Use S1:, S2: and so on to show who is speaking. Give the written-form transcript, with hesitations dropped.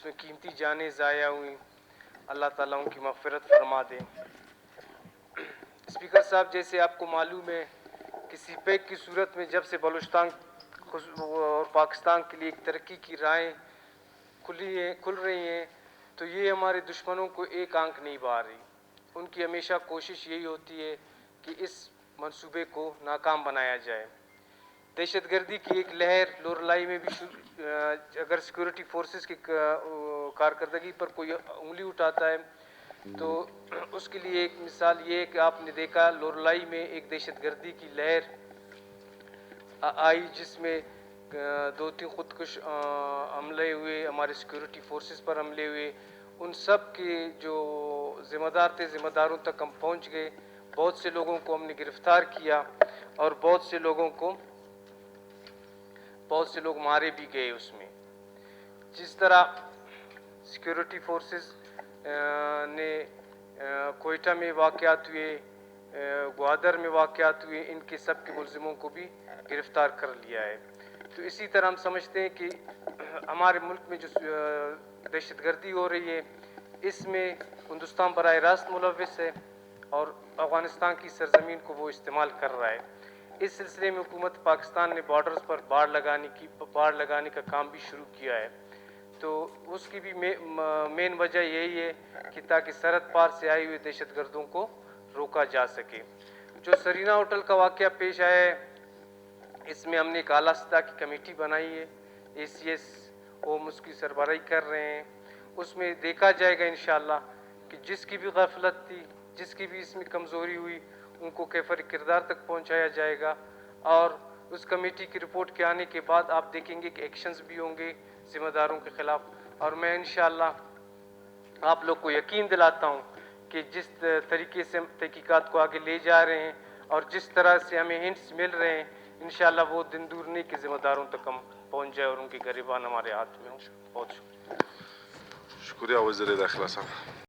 S1: جس میں قیمتی جانیں ضائع ہوئیں، اللہ تعالیٰ ان کی مغفرت فرما دے۔ اسپیکر صاحب، جیسے آپ کو معلوم ہے کہ سی پیک کی صورت میں جب سے بلوچستان اور پاکستان کے لیے ایک ترقی کی راہیں کھل رہی ہیں، تو یہ ہمارے دشمنوں کو ایک آنکھ نہیں بہا رہی۔ ان کی ہمیشہ کوشش یہی ہوتی ہے کہ اس منصوبے کو ناکام بنایا جائے۔ دہشت گردی کی ایک لہر لوریلائی میں بھی اگر سیکورٹی فورسز کی کارکردگی پر کوئی انگلی اٹھاتا ہے تو اس کے لیے ایک مثال یہ ہے کہ آپ نے دیکھا لوریلائی میں ایک دہشت گردی کی لہر آئی جس میں 2-3 خودکش حملے ہوئے، ہمارے سیکورٹی فورسز پر حملے ہوئے۔ ان سب کے جو ذمہ دار تھے، ذمہ داروں تک ہم پہنچ گئے، بہت سے لوگوں کو ہم نے گرفتار کیا اور بہت سے لوگ مارے بھی گئے اس میں۔ جس طرح سیکورٹی فورسز نے کوئٹہ میں واقعات ہوئے، گوادر میں واقعات ہوئے، ان کے سب کے ملزموں کو بھی گرفتار کر لیا ہے۔ تو اسی طرح ہم سمجھتے ہیں کہ ہمارے ملک میں جو دہشت گردی ہو رہی ہے، اس میں ہندوستان براہ راست ملوث ہے اور افغانستان کی سرزمین کو وہ استعمال کر رہا ہے۔ اس سلسلے میں حکومت پاکستان نے بارڈرز پر باڑ لگانے کا کام بھی شروع کیا ہے۔ تو اس کی بھی مین وجہ یہی ہے کہ تاکہ سرحد پار سے آئے ہوئے دہشت گردوں کو روکا جا سکے۔ جو سرینا ہوٹل کا واقعہ پیش آیا ہے، اس میں ہم نے ایک اعلیٰ سطح کی کمیٹی بنائی ہے، ACS اوم اس کی سربراہی کر رہے ہیں۔ اس میں دیکھا جائے گا انشاءاللہ کہ جس کی بھی غفلت تھی، جس کی بھی اس میں کمزوری ہوئی، ان کو کیفر کردار تک پہنچایا جائے گا، اور اس کمیٹی کی رپورٹ کے آنے کے بعد آپ دیکھیں گے کہ ایکشنز بھی ہوں گے ذمہ داروں کے خلاف۔ اور میں انشاءاللہ آپ لوگ کو یقین دلاتا ہوں کہ جس طریقے سے ہم تحقیقات کو آگے لے جا رہے ہیں اور جس طرح سے ہمیں ہنٹس مل رہے ہیں، انشاءاللہ وہ دن دور نہیں کہ ذمہ داروں تک ہم پہنچ جائے اور ان کے گریبان ہمارے ہاتھ میں ہوں۔ بہت شکریہ۔
S2: شکریہ وزیر داخلہ صاحب۔